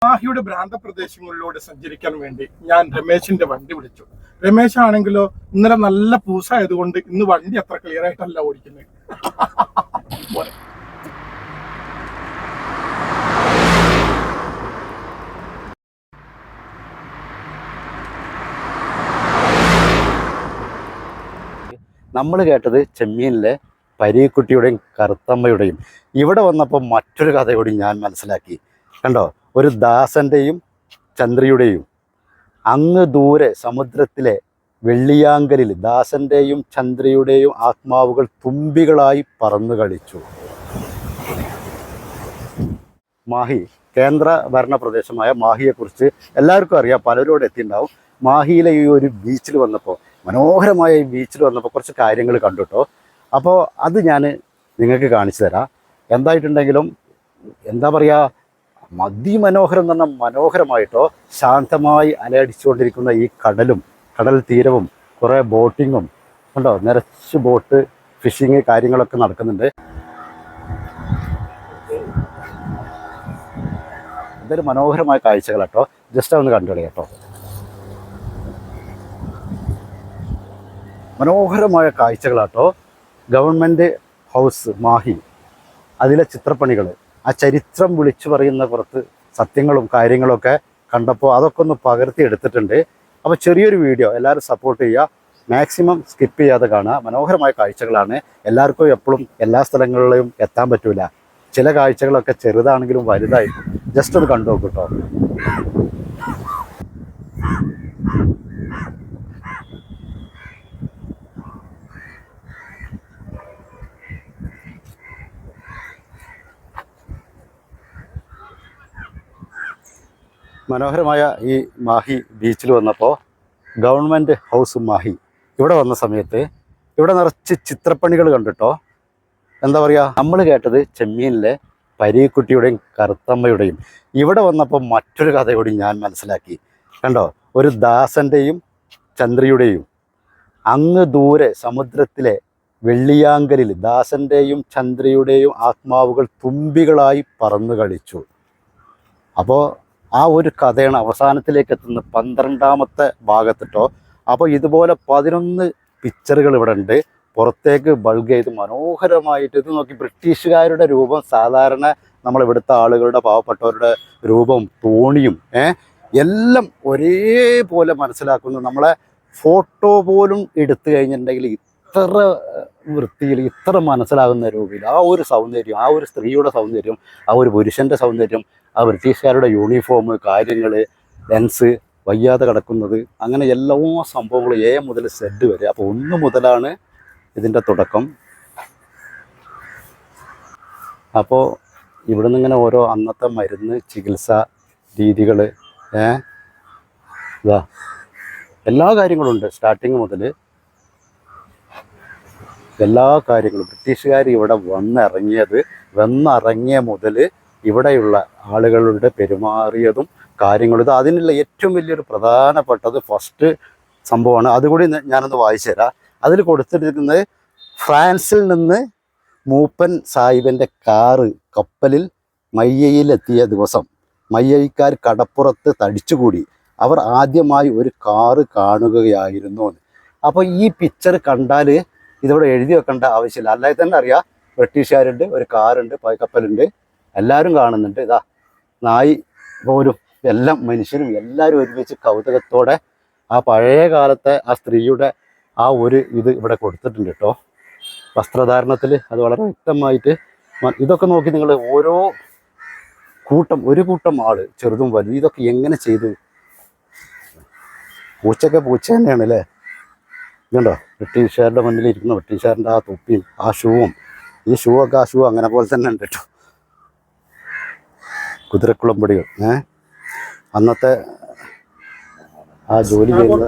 മാഹിയുടെ ഭ്രാന്തപ്രദേശങ്ങളിലൂടെ സഞ്ചരിക്കാൻ വേണ്ടി ഞാൻ രമേശിന്റെ വണ്ടി വിളിച്ചു. രമേശ് ആണെങ്കിലോ ഇന്നലെ നല്ല പൂസായതുകൊണ്ട് ഇന്ന് വണ്ടി അത്ര ക്ലിയർ ആയിട്ടല്ല ഓടിക്കുന്നത്. നമ്മൾ കേട്ടത് ചെമ്മീനിലെ പരീക്കുട്ടിയുടെയും കറുത്തമ്മയുടെയും. ഇവിടെ വന്നപ്പോൾ മറ്റൊരു കഥയോട് ഞാൻ മനസ്സിലാക്കി. കണ്ടോ, ഒരു ദാസൻ്റെയും ചന്ദ്രയുടെയും. അങ്ങ് ദൂരെ സമുദ്രത്തിലെ വെള്ളിയാങ്കലിൽ ദാസൻ്റെയും ചന്ദ്രയുടെയും ആത്മാവുകൾ തുമ്പികളായി പറന്നു കളിച്ചു. മാഹി കേന്ദ്ര ഭരണ പ്രദേശമായ മാഹിയെക്കുറിച്ച് എല്ലാവർക്കും അറിയാം, പലരോട് എത്തിയിട്ടുണ്ടാവും. മാഹിയിലെ ഈ ഒരു ബീച്ചിൽ വന്നപ്പോൾ, മനോഹരമായ ഈ ബീച്ചിൽ വന്നപ്പോൾ കുറച്ച് കാര്യങ്ങൾ കണ്ടുട്ടോ. അപ്പോൾ അത് ഞാൻ നിങ്ങൾക്ക് കാണിച്ചു തരാം. എന്തായിട്ടുണ്ടെങ്കിലും എന്താ പറയുക, അതിമനോഹരം എന്ന് പറഞ്ഞാൽ മനോഹരമായിട്ടോ, ശാന്തമായി അലയടിച്ചുകൊണ്ടിരിക്കുന്ന ഈ കടലും കടൽ തീരവും കുറേ ബോട്ടിങ്ങും ഉണ്ടോ, നിറച്ച് ബോട്ട് ഫിഷിങ് കാര്യങ്ങളൊക്കെ നടക്കുന്നുണ്ട്. ഇതൊരു മനോഹരമായ കാഴ്ചകളാട്ടോ. ജസ്റ്റ് ഒന്ന് കണ്ടുകളി കേട്ടോ. മനോഹരമായ കാഴ്ചകളാട്ടോ. ഗവൺമെൻറ് ഹൗസ് മാഹി, അതിലെ ചിത്രപ്പണികൾ, ആ ചരിത്രം വിളിച്ചു പറയുന്ന പുറത്ത് സത്യങ്ങളും കാര്യങ്ങളൊക്കെ കണ്ടപ്പോൾ അതൊക്കെ ഒന്ന് പകർത്തി എടുത്തിട്ടുണ്ട്. അപ്പോൾ ചെറിയൊരു വീഡിയോ എല്ലാവരും സപ്പോർട്ട് ചെയ്യുക, മാക്സിമം സ്കിപ്പ് ചെയ്യാതെ കാണുക. മനോഹരമായ കാഴ്ചകളാണ്. എല്ലാവർക്കും എപ്പോഴും എല്ലാ സ്ഥലങ്ങളിലും എത്താൻ പറ്റൂല. ചില കാഴ്ചകളൊക്കെ ചെറുതാണെങ്കിലും വലുതായിരിക്കും. ജസ്റ്റ് ഒന്ന് കണ്ടു നോക്കൂ കേട്ടോ. മനോഹരമായ ഈ മാഹി ബീച്ചിൽ വന്നപ്പോൾ, ഗവൺമെൻറ് ഹൗസ് മാഹി ഇവിടെ വന്ന സമയത്ത് ഇവിടെ നിറച്ച് ചിത്രപ്പണികൾ കണ്ടിട്ടോ. എന്താ പറയുക, നമ്മൾ കേട്ടത് ചെമ്മീനിലെ പരീക്കുട്ടിയുടെയും കറുത്തമ്മയുടെയും. ഇവിടെ വന്നപ്പോൾ മറ്റൊരു കഥയോട് ഞാൻ മനസ്സിലാക്കി. കണ്ടോ, ഒരു ദാസൻ്റെയും ചന്ദ്രയുടെയും. അങ്ങ് ദൂരെ സമുദ്രത്തിലെ വെള്ളിയാങ്കലിൽ ദാസൻ്റെയും ചന്ദ്രയുടെയും ആത്മാവുകൾ തുമ്പികളായി പറന്നു കളിച്ചു. അപ്പോൾ ആ ഒരു കഥയാണ് അവസാനത്തിലേക്ക് എത്തുന്നത്, 12ാമത്തെ ഭാഗത്തിട്ടോ. അപ്പോൾ ഇതുപോലെ 11 പിക്ചറുകൾ ഇവിടെ ഉണ്ട്. പുറത്തേക്ക് ബൾഗ് ചെയ്ത് മനോഹരമായിട്ട് ഇത് നോക്കി. ബ്രിട്ടീഷുകാരുടെ രൂപം, സാധാരണ നമ്മളിവിടുത്തെ ആളുകളുടെ പാവപ്പെട്ടവരുടെ രൂപം, തോണിയും എല്ലാം ഒരേപോലെ മനസ്സിലാക്കുന്നു. നമ്മളെ ഫോട്ടോ പോലും എടുത്തു കഴിഞ്ഞിട്ടുണ്ടെങ്കിൽ ഇത്ര വൃത്തിയിൽ, ഇത്ര മനസ്സിലാകുന്ന രൂപയിൽ ആ ഒരു സൗന്ദര്യം, ആ ഒരു സ്ത്രീയുടെ സൗന്ദര്യം, ആ ഒരു പുരുഷൻ്റെ സൗന്ദര്യം, ആ ബ്രിട്ടീഷുകാരുടെ യൂണിഫോം, കാര്യങ്ങൾ, ലെൻസ്, വയ്യാതെ കിടക്കുന്നത്, അങ്ങനെ എല്ലാ സംഭവങ്ങളും A മുതൽ Z വരെ. അപ്പോൾ 1 മുതലാണ് ഇതിൻ്റെ തുടക്കം. അപ്പോൾ ഇവിടെ നിന്ന് ഇങ്ങനെ ഓരോ അന്നത്തെ മരുന്ന്, ചികിത്സാ രീതികൾ, ഇതാ എല്ലാ കാര്യങ്ങളും ഉണ്ട്. സ്റ്റാർട്ടിങ് മുതൽ എല്ലാ കാര്യങ്ങളും. ബ്രിട്ടീഷുകാർ ഇവിടെ വന്നിറങ്ങിയ മുതൽ ഇവിടെയുള്ള ആളുകളുടെ പെരുമാറിയതും കാര്യങ്ങളും. ഇത് അതിനുള്ള ഏറ്റവും വലിയൊരു പ്രധാനപ്പെട്ടത് ഫസ്റ്റ് സംഭവമാണ്. അതുകൂടി ഞാനൊന്ന് വായിച്ചു തരാം. അതിൽ കൊടുത്തിരിക്കുന്നത്, ഫ്രാൻസിൽ നിന്ന് മൂപ്പൻ സാഹിബിൻ്റെ കാറ് കപ്പലിൽ മയ്യയിലെത്തിയ ദിവസം മയ്യക്കാർ കടപ്പുറത്ത് തടിച്ചുകൂടി. അവർ ആദ്യമായി ഒരു കാറ് കാണുകയായിരുന്നു. അപ്പോൾ ഈ പിക്ചർ കണ്ടാൽ ഇതിവിടെ എഴുതി വെക്കേണ്ട ആവശ്യമില്ല. അല്ലാതെ തന്നെ അറിയാം, ബ്രിട്ടീഷുകാരുണ്ട്, ഒരു കാറുണ്ട്, കപ്പലുണ്ട്, എല്ലാവരും കാണുന്നുണ്ട്. ഇതാ നായി പോലും, എല്ലാം മനുഷ്യരും എല്ലാവരും ഒരുമിച്ച് കൗതുകത്തോടെ ആ പഴയ കാലത്തെ ആ സ്ത്രീയുടെ ആ ഒരു ഇത് ഇവിടെ കൊടുത്തിട്ടുണ്ട് കേട്ടോ. വസ്ത്രധാരണത്തിൽ അത് വളരെ വ്യക്തമായിട്ട്. ഇതൊക്കെ നോക്കി നിങ്ങൾ, ഓരോ ഒരു കൂട്ടം ആള്, ചെറുതും വലുതും, ഇതൊക്കെ എങ്ങനെ ചെയ്തു? പൂച്ച തന്നെയാണ് അല്ലേ? ഇതുണ്ടോ, ബ്രിട്ടീഷുകാരുടെ മുന്നിൽ ഇരിക്കുന്ന ബ്രിട്ടീഷുകാരൻ്റെ ആ തൊപ്പിയും ആ ഷൂവും, ഈ ഷൂ ഒക്കെ ആ ഷൂ അങ്ങനെ പോലെ തന്നെ ഉണ്ട് കേട്ടോ. കുതിരക്കുളമ്പടികൾ, അന്നത്തെ ആ ജോലി ചെയ്യുന്നത്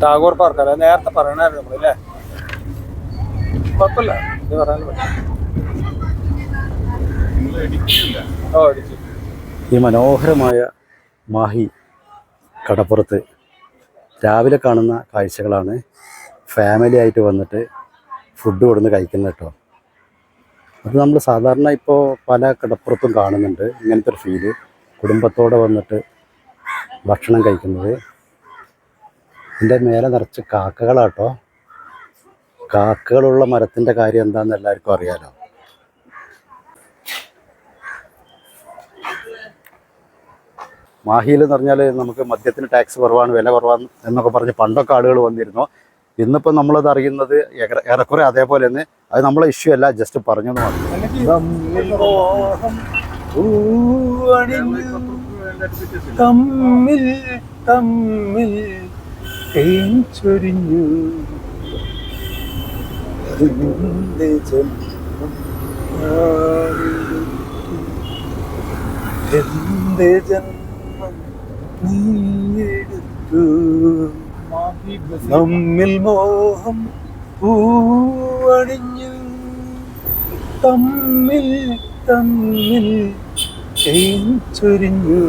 ടാഗോർ പാർക്കല്ല, നേരത്തെ പറയണായിരുന്നു നമ്മളല്ലേ. കുഴപ്പമില്ല, ഇത് പറയാൻ ഈ മനോഹരമായ മാഹി കടപ്പുറത്ത് രാവിലെ കാണുന്ന കാഴ്ചകളാണ്. ഫാമിലി ആയിട്ട് വന്നിട്ട് ഫുഡ് കൊടുന്ന് കഴിക്കുന്നത് കേട്ടോ. അത് നമ്മൾ സാധാരണ ഇപ്പോൾ പല കടപ്പുറത്തും കാണുന്നുണ്ട് ഇങ്ങനത്തെ ഒരു ഫീല്, കുടുംബത്തോടെ വന്നിട്ട് ഭക്ഷണം കഴിക്കുന്നത്. ഇതിൻ്റെ മേലെ നിറച്ച് കാക്കകളാട്ടോ. കാക്കകളുള്ള മരത്തിൻ്റെ കാര്യം എന്താണെന്ന് എല്ലാവർക്കും അറിയാലോ. മാഹിയിൽ എന്ന് പറഞ്ഞാൽ നമുക്ക് മദ്യത്തിന് ടാക്സ് കുറവാണ്, വില കുറവാണ് എന്നൊക്കെ പറഞ്ഞ് പണ്ടൊക്കെ ആളുകൾ വന്നിരുന്നു. ഇന്നിപ്പോൾ നമ്മളത് അറിയുന്നത് ഏറെക്കുറെ അതേപോലെ തന്നെ. അത് നമ്മളെ ഇഷ്യൂ അല്ല, ജസ്റ്റ് പറഞ്ഞത് മാത്രം. തമ്മിൽ തമ്മിൽ തേൻ ചൊരിഞ്ഞു എന്റെ ജന്മം നീയെടുത്തു, നമ്മിൽ മോഹം പൂവണിഞ്ഞു, തമ്മിൽ തമ്മിൽ തേൻ ചൊരിഞ്ഞു.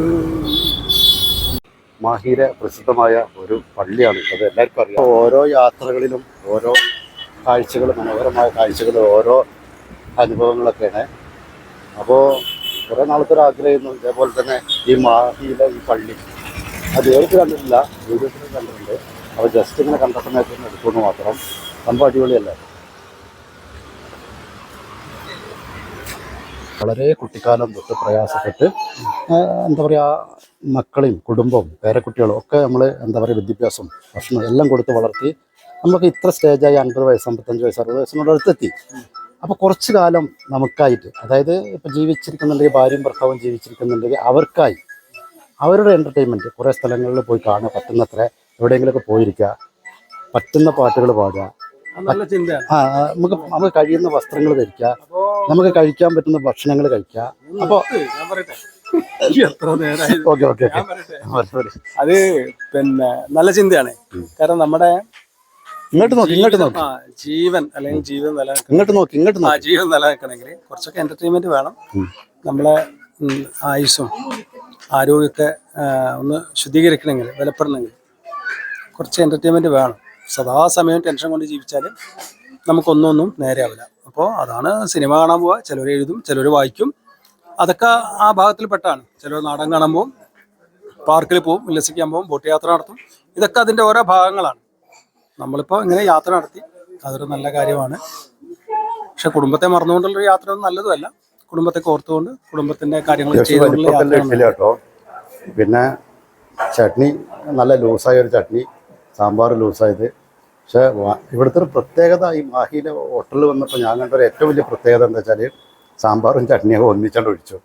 മാഹിയിലെ പ്രസിദ്ധമായ ഒരു പള്ളിയാണ്. അത് എല്ലാവർക്കും അറിയാം. ഓരോ യാത്രകളിലും ഓരോ കാഴ്ചകൾ, മനോഹരമായ കാഴ്ചകൾ, ഓരോ അനുഭവങ്ങളൊക്കെയാണ്. അപ്പോൾ കുറേ നാളത്തെ ഒരു ആഗ്രഹമായിരുന്നു ഇതേപോലെ തന്നെ ഈ മാഹിയിലെ ഈ പള്ളി. അത് നേരിട്ട് കണ്ടിട്ടില്ല, വീഡിയോസിൽ കണ്ടിട്ടുണ്ട്. അപ്പോൾ ജസ്റ്റ് ഇങ്ങനെ കണ്ട സമയത്ത് തന്നെ എടുക്കുമെന്ന് മാത്രം. സംഭവം അടിപൊളിയല്ലേ. വളരെ കുട്ടിക്കാലം തൊട്ട് പ്രയാസപ്പെട്ട് എന്താ പറയുക, മക്കളെയും കുടുംബവും പേരക്കുട്ടികളും ഒക്കെ നമ്മൾ എന്താ പറയുക വിദ്യാഭ്യാസം ഭക്ഷണം എല്ലാം കൊടുത്ത് വളർത്തി നമുക്ക് ഇത്ര സ്റ്റേജായി 50 വയസ്സ് 55 വയസ്സ് 60 വയസ്സിനോട് അടുത്തെത്തി. അപ്പോൾ കുറച്ച് കാലം നമുക്കായിട്ട്, അതായത് ഇപ്പോൾ ജീവിച്ചിരിക്കുന്നുണ്ടെങ്കിൽ ഭാര്യയും ഭർത്താവും ജീവിച്ചിരിക്കുന്നുണ്ടെങ്കിൽ അവർക്കായി അവരുടെ എൻ്റർടൈൻമെൻറ്റ് കുറേ സ്ഥലങ്ങളിൽ പോയി കാണുക, പറ്റുന്നത്ര എവിടെയെങ്കിലുമൊക്കെ പോയിരിക്കുക, പറ്റുന്ന പാട്ടുകൾ പാടുക, നല്ല ചിന്തയാണ്. നമുക്ക് കഴിയുന്ന വസ്ത്രങ്ങൾ ധരിക്കുക, നമുക്ക് കഴിക്കാൻ പറ്റുന്ന ഭക്ഷണങ്ങൾ കഴിക്കുക. അപ്പോൾ ഞാൻ പറയട്ടെ, എത്ര നേരമായി ഓക്കെ ഓക്കെ ഞാൻ പറയട്ടെ. അത് പിന്നെ നല്ല ചിന്തയാണ്. കാരണം നമ്മുടെ ഇങ്ങോട്ട് നോക്കി ജീവൻ അല്ലെങ്കിൽ ജീവൻ നിലനിൽക്കണം, ഇങ്ങോട്ട് നോക്കി ജീവൻ നിലനിൽക്കണമെങ്കിൽ കുറച്ചൊക്കെ എന്റർടൈൻമെന്റ് വേണം. നമ്മളെ ആയുസ്സും ആരോഗ്യമൊക്കെ ഒന്ന് ശുദ്ധീകരിക്കണമെങ്കിൽ, ബലപ്പെടണമെങ്കിൽ കുറച്ച് എന്റർടൈൻമെന്റ് വേണം. സദാസമയം ടെൻഷൻ കൊണ്ട് ജീവിച്ചാൽ നമുക്കൊന്നും നേരെയാവില്ല. അപ്പോൾ അതാണ് സിനിമ കാണാൻ പോവുക. ചിലർ എഴുതും, ചിലർ വായിക്കും, അതൊക്കെ ആ ഭാഗത്തിൽ പെട്ടാണ്. ചിലർ നാടകം കാണാൻ പോവും, പാർക്കിൽ പോവും, ഉല്ലസിക്കാൻ പോവും, ബോട്ട് യാത്ര നടത്തും. ഇതൊക്കെ അതിൻ്റെ ഓരോ ഭാഗങ്ങളാണ്. നമ്മളിപ്പോൾ ഇങ്ങനെ യാത്ര നടത്തി, അതൊരു നല്ല കാര്യമാണ്. പക്ഷെ കുടുംബത്തെ മറന്നുകൊണ്ടുള്ളൊരു യാത്ര ഒന്നും നല്ലതുമല്ല. കുടുംബത്തെ ഓർത്തുകൊണ്ട് കുടുംബത്തിൻ്റെ കാര്യങ്ങൾ ചെയ്തുകൊണ്ടുള്ള യാത്ര. പിന്നെ ചട്നി നല്ല ലൂസായ ഒരു ചട്നി, സാമ്പാർ ലൂസായത്. പക്ഷേ ഇവിടുത്തെ ഒരു പ്രത്യേകത, ഈ മാഹിയിലെ ഹോട്ടലിൽ വന്നപ്പോൾ ഞാൻ കണ്ട ഒരു ഏറ്റവും വലിയ പ്രത്യേകത എന്താ വെച്ചാൽ സാമ്പാറും ചട്നിയൊക്കെ ഒന്നിച്ചാണ്ട് ഒഴിച്ചു.